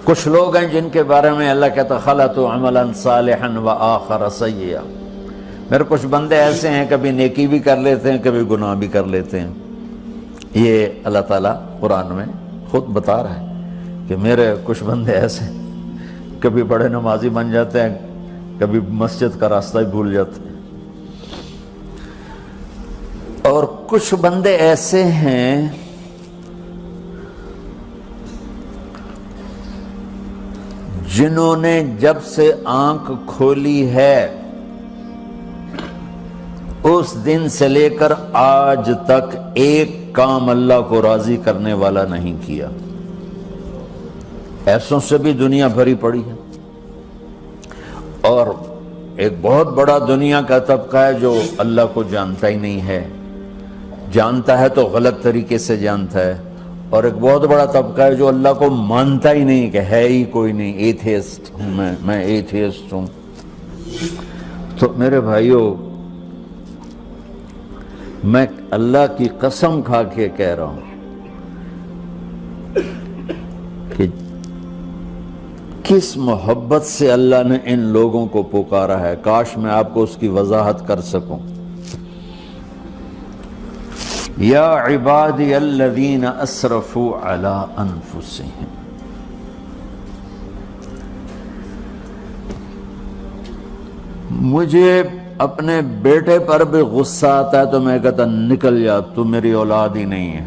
کچھ لوگ ہیں جن کے بارے میں اللہ کہتا خلطوا عملا صالحا وآخر سیئا، میرے کچھ بندے ایسے ہیں کبھی نیکی بھی کر لیتے ہیں کبھی گناہ بھی کر لیتے ہیں۔ یہ اللہ تعالیٰ قرآن میں خود بتا رہا ہے کہ میرے کچھ بندے ایسے ہیں، کبھی بڑے نمازی بن جاتے ہیں کبھی مسجد کا راستہ ہی بھول جاتے ہیں، اور کچھ بندے ایسے ہیں جنہوں نے جب سے آنکھ کھولی ہے اس دن سے لے کر آج تک ایک کام اللہ کو راضی کرنے والا نہیں کیا۔ ایسوں سے بھی دنیا بھری پڑی ہے، اور ایک بہت بڑا دنیا کا طبقہ ہے جو اللہ کو جانتا ہی نہیں ہے، جانتا ہے تو غلط طریقے سے جانتا ہے، اور ایک بہت بڑا طبقہ ہے جو اللہ کو مانتا ہی نہیں کہ ہے ہی کوئی نہیں، ایتھیسٹ ہوں میں ایتھیسٹ ہوں۔ تو میرے بھائیوں، میں اللہ کی قسم کھا کے کہہ رہا ہوں کہ کس محبت سے اللہ نے ان لوگوں کو پکارا ہے، کاش میں آپ کو اس کی وضاحت کر سکوں۔ یا عبادی الذین اسرفوا علی انفسہم، مجھے اپنے بیٹے پر بھی غصہ آتا ہے تو میں کہتا نکل جا، تو میری اولاد ہی نہیں ہے۔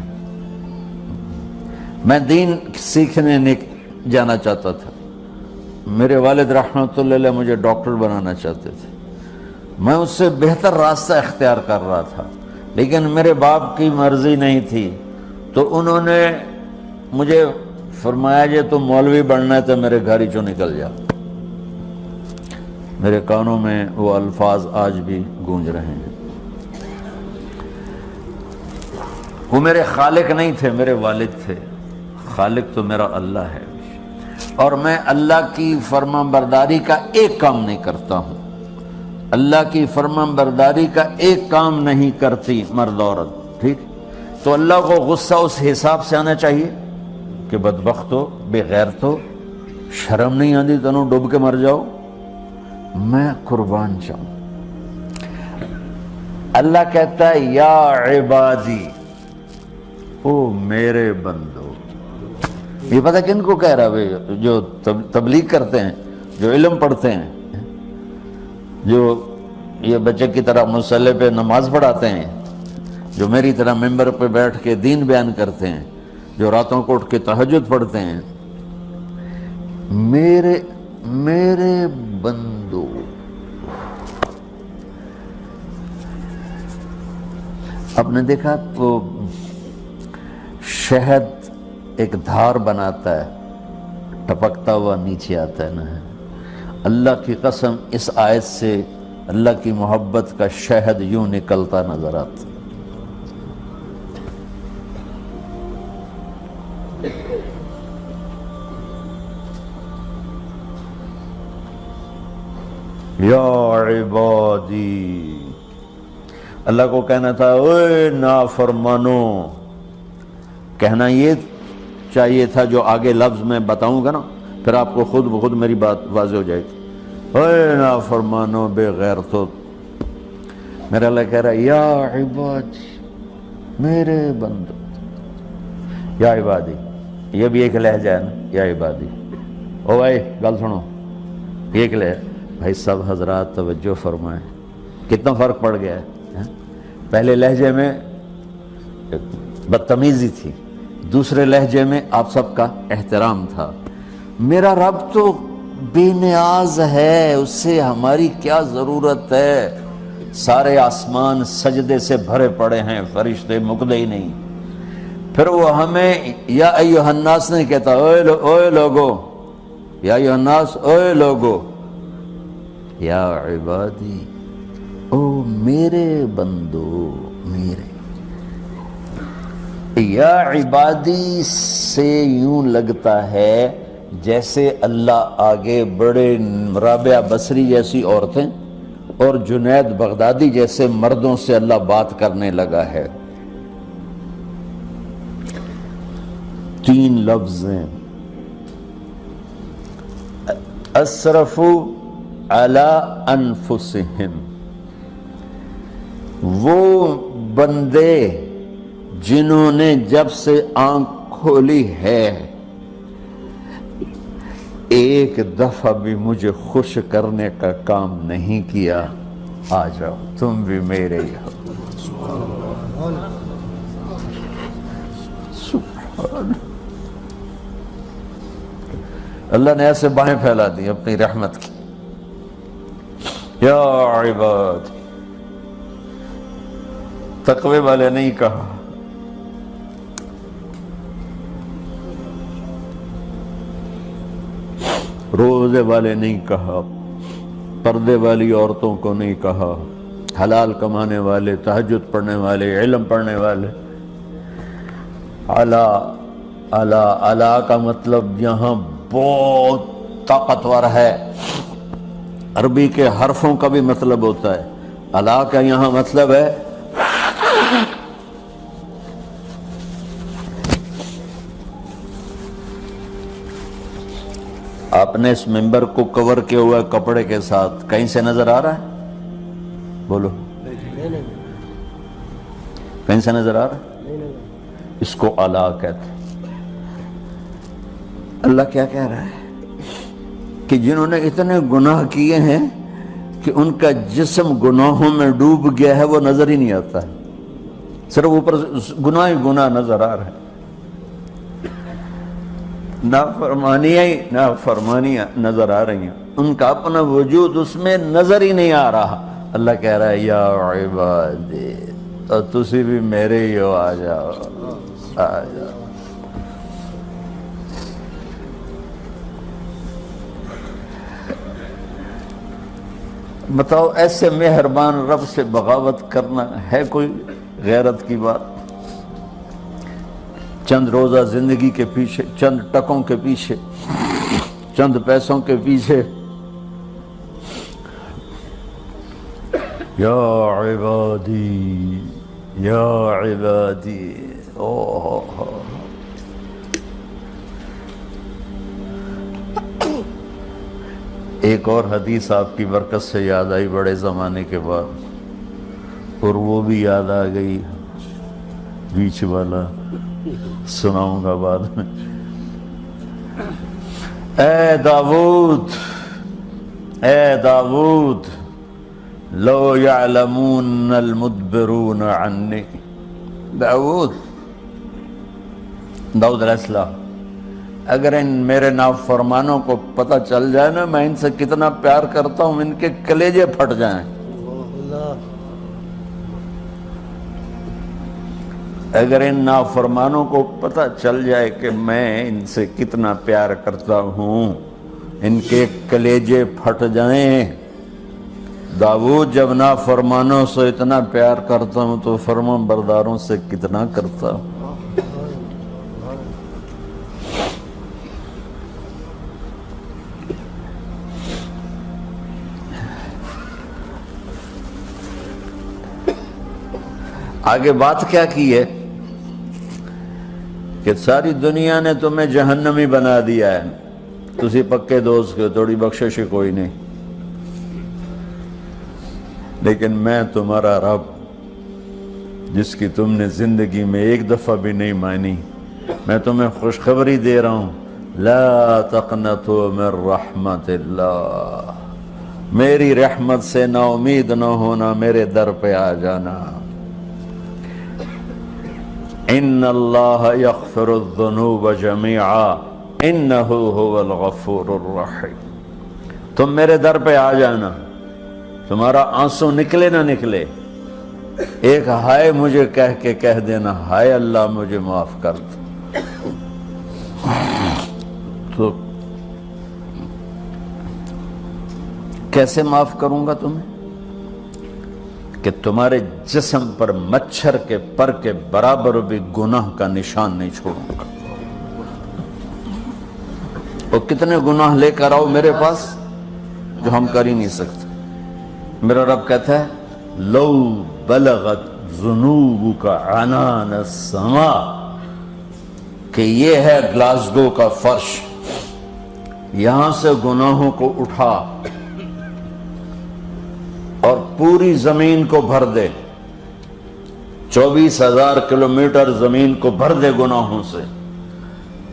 میں دین سیکھنے جانا چاہتا تھا، میرے والد رحمۃ اللہ علیہ مجھے ڈاکٹر بنانا چاہتے تھے، میں اس سے بہتر راستہ اختیار کر رہا تھا، لیکن میرے باپ کی مرضی نہیں تھی، تو انہوں نے مجھے فرمایا جی تو مولوی بننا ہے تو میرے گھر ہی چوں نکل جا۔ میرے کانوں میں وہ الفاظ آج بھی گونج رہے ہیں۔ وہ میرے خالق نہیں تھے، میرے والد تھے، خالق تو میرا اللہ ہے، اور میں اللہ کی فرمان برداری کا ایک کام نہیں کرتا ہوں، اللہ کی فرمان برداری کا ایک کام نہیں کرتی مرد عورت، ٹھیک؟ تو اللہ کو غصہ اس حساب سے آنا چاہیے کہ بدبخت ہو، بے غیرت ہو، شرم نہیں آتی تنوں ڈوب کے مر جاؤ۔ میں قربان جاؤں، اللہ کہتا ہے یا عبادی، او میرے بندو۔ یہ پتہ کن کو کہہ رہا ہے؟ جو تبلیغ کرتے ہیں، جو علم پڑھتے ہیں، جو یہ بچے کی طرح مصلی پہ نماز پڑھاتے ہیں، جو میری طرح ممبر پہ بیٹھ کے دین بیان کرتے ہیں، جو راتوں کو اٹھ کے تہجد پڑھتے ہیں۔ میرے بندو، آپ نے دیکھا وہ شہد ایک دھار بناتا ہے، ٹپکتا ہوا نیچے آتا ہے نا۔ اللہ کی قسم اس آیت سے اللہ کی محبت کا شہد یوں نکلتا نظر آتا۔ یا عبادی، اللہ کو کہنا تھا اوے نافرمانو، کہنا یہ چاہیے تھا جو آگے لفظ میں بتاؤں گا نا، پھر آپ کو خود بخود میری بات واضح ہو جائے گی۔ اوے نافرمانو، بے غیرتو، میرا اللہ کہہ رہا ہے یا عبادی، میرے بندو، یا عبادی، یہ بھی ایک لہجہ ہے نا، یا عبادی۔ او بھائی گل سنو، یہ ایک لہجہ، بھائی سب حضرات توجہ فرمائیں، کتنا فرق پڑ گیا ہے۔ پہلے لہجے میں بدتمیزی تھی، دوسرے لہجے میں آپ سب کا احترام تھا۔ میرا رب تو بے نیاز ہے، اس سے ہماری کیا ضرورت ہے؟ سارے آسمان سجدے سے بھرے پڑے ہیں، فرشتے مکدے ہی نہیں۔ پھر وہ ہمیں یا ایھا الناس نہیں کہتا، اوے لوگو، یا ایھا الناس، اوے لوگو، یا عبادی، او میرے بندو، میرے۔ یا عبادی سے یوں لگتا ہے جیسے اللہ آگے بڑے رابعہ بصری جیسی عورتیں اور جنید بغدادی جیسے مردوں سے اللہ بات کرنے لگا ہے۔ 3 لفظ ہیں، اسرفوا علی انفسہم، وہ بندے جنہوں نے جب سے آنکھ کھولی ہے ایک دفعہ بھی مجھے خوش کرنے کا کام نہیں کیا، آ جاؤ تم بھی میرے ہی ہو۔ سبحان اللہ نے ایسے باہیں پھیلا دی اپنی رحمت کی۔ یا عباد، تقوی والے نہیں کہا، روزے والے نہیں کہا، پردے والی عورتوں کو نہیں کہا، حلال کمانے والے، تہجد پڑھنے والے، علم پڑھنے والے۔ اعلیٰ اعلیٰ اعلیٰ کا مطلب یہاں بہت طاقتور ہے، عربی کے حرفوں کا بھی مطلب ہوتا ہے، اعلیٰ کا یہاں مطلب ہے آپ نے اس ممبر کو کور کیا ہوا ہے کپڑے کے ساتھ، کہیں سے نظر آ رہا ہے؟ بولو، کہیں سے نظر آ رہا ہے؟ اس کو اعلیٰ کہتے ہیں۔ اللہ کیا کہہ رہا ہے کہ جنہوں نے اتنے گناہ کیے ہیں کہ ان کا جسم گناہوں میں ڈوب گیا ہے، وہ نظر ہی نہیں آتا ہے، صرف اوپر گناہ ہی گناہ نظر آ رہا ہے، نافرمانیاں نظر آ رہی ہیں، ان کا اپنا وجود اس میں نظر ہی نہیں آ رہا۔ اللہ کہہ رہا ہے یا عبادی، اور تسی بھی میرے ہی ہو، آ جاؤ آ جاؤ۔ بتاؤ ایسے مہربان رب سے بغاوت کرنا ہے کوئی غیرت کی بات؟ چند روزہ زندگی کے پیچھے، چند ٹکوں کے پیچھے، چند پیسوں کے پیچھے، یا عبادی یا عبادی، ایک اور حدیث آپ کی برکت سے یاد آئی بڑے زمانے کے بعد، اور وہ بھی یاد آ گئی، بیچ والا سناؤں گا بعد میں۔ اے داؤد، اے داؤد، لو یعلمون المدبرون عنی، داؤد علیہ السلام، اگر ان میرے نافرمانوں کو پتہ چل جائے نا میں ان سے کتنا پیار کرتا ہوں، ان کے کلیجے پھٹ جائیں۔ اگر ان نافرمانوں کو پتہ چل جائے کہ میں ان سے کتنا پیار کرتا ہوں، ان کے کلیجے پھٹ جائیں۔ داؤد جب نافرمانوں سے اتنا پیار کرتا ہوں تو فرمان برداروں سے کتنا کرتا ہوں۔ آگے بات کیا کی ہے کہ ساری دنیا نے تمہیں جہنمی بنا دیا ہے، تسی پکے دوست کے تھوڑی بخشش کوئی نہیں، لیکن میں تمہارا رب جس کی تم نے زندگی میں ایک دفعہ بھی نہیں مانی، میں تمہیں خوشخبری دے رہا ہوں، لا تقنطوا من رحمت اللہ، میری رحمت سے نا امید نہ ہونا، میرے در پہ آ جانا۔ ان اللہ یغفر الذنوب جميعا انہ هو الغفور الرحیم، تم میرے در پہ آ جانا، تمہارا آنسو نکلے نہ نکلے، ایک ہائے مجھے کہہ کے کہہ دینا، ہائے اللہ مجھے معاف کر دو، تو کیسے معاف کروں گا تمہیں؟ کہ تمہارے جسم پر مچھر کے پر کے برابر بھی گناہ کا نشان نہیں چھوڑوں گا۔ اور کتنے گناہ لے کر آؤ میرے پاس جو ہم کر ہی نہیں سکتے۔ میرا رب کہتا ہے لو بلغت ذنوبک عنان السماء، کہ یہ ہے گلاسگو کا فرش، یہاں سے گناہوں کو اٹھا اور پوری زمین کو بھر دے، 24,000 کلومیٹر زمین کو بھر دے گناہوں سے،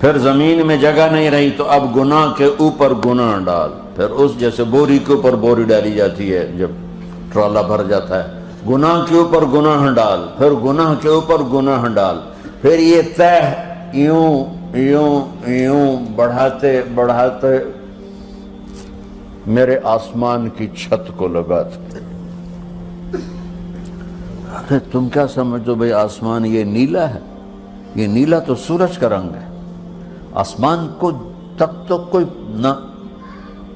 پھر زمین میں جگہ نہیں رہی تو اب گناہ کے اوپر گناہ ڈال، پھر اس جیسے بوری کے اوپر بوری ڈالی جاتی ہے جب ٹرالا بھر جاتا ہے، گناہ کے اوپر گناہ ڈال، پھر گناہ کے اوپر گناہ ڈال، پھر یہ تہ یوں یوں یوں بڑھاتے بڑھاتے میرے آسمان کی چھت کو لگاتے۔ ارے تم کیا سمجھو بھئی آسمان یہ نیلا ہے؟ یہ نیلا تو سورج کا رنگ ہے۔ آسمان کو تک تو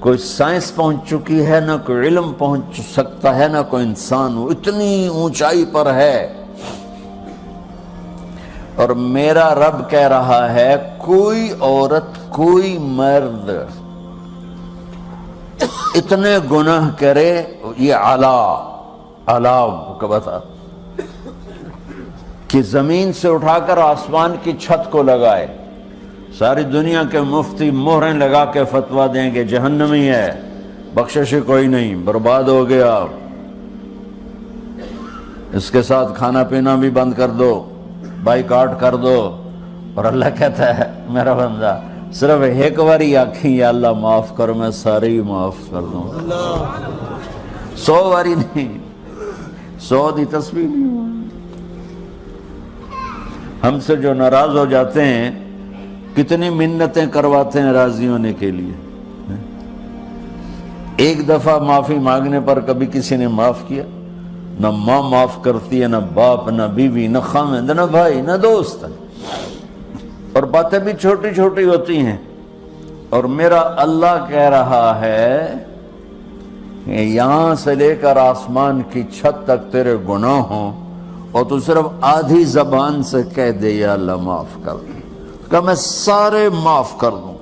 کوئی سائنس پہنچ چکی ہے، نہ کوئی علم پہنچ سکتا ہے، نہ کوئی انسان، وہ اتنی اونچائی پر ہے۔ اور میرا رب کہہ رہا ہے کوئی عورت کوئی مرد اتنے گناہ کرے، یہ اعلیٰ کا بتا کہ زمین سے اٹھا کر آسمان کی چھت کو لگائے، ساری دنیا کے مفتی مہریں لگا کے فتویٰ دیں گے جہنمی ہے، بخشش کوئی نہیں، برباد ہو گیا، اس کے ساتھ کھانا پینا بھی بند کر دو، بائیکاٹ کر دو۔ اور اللہ کہتا ہے میرا بندہ صرف ایک باری آکھیں یا اللہ معاف کر، میں سارے ہی معاف کر دوں، 100 باری نہیں، 100 دی تسبیح نہیں۔ ہم سے جو ناراض ہو جاتے ہیں کتنی منتیں کرواتے ہیں راضی ہونے کے لیے، ایک دفعہ معافی مانگنے پر کبھی کسی نے معاف کیا؟ نہ ماں معاف کرتی ہے، نہ باپ، نہ بیوی، نہ خاوند، نہ بھائی، نہ دوست، اور باتیں بھی چھوٹی چھوٹی ہوتی ہیں۔ اور میرا اللہ کہہ رہا ہے کہ یہاں سے لے کر آسمان کی چھت تک تیرے گناہ ہوں اور تو صرف آدھی زبان سے کہہ دے یا اللہ معاف کر دے، کہ میں سارے معاف کر دوں۔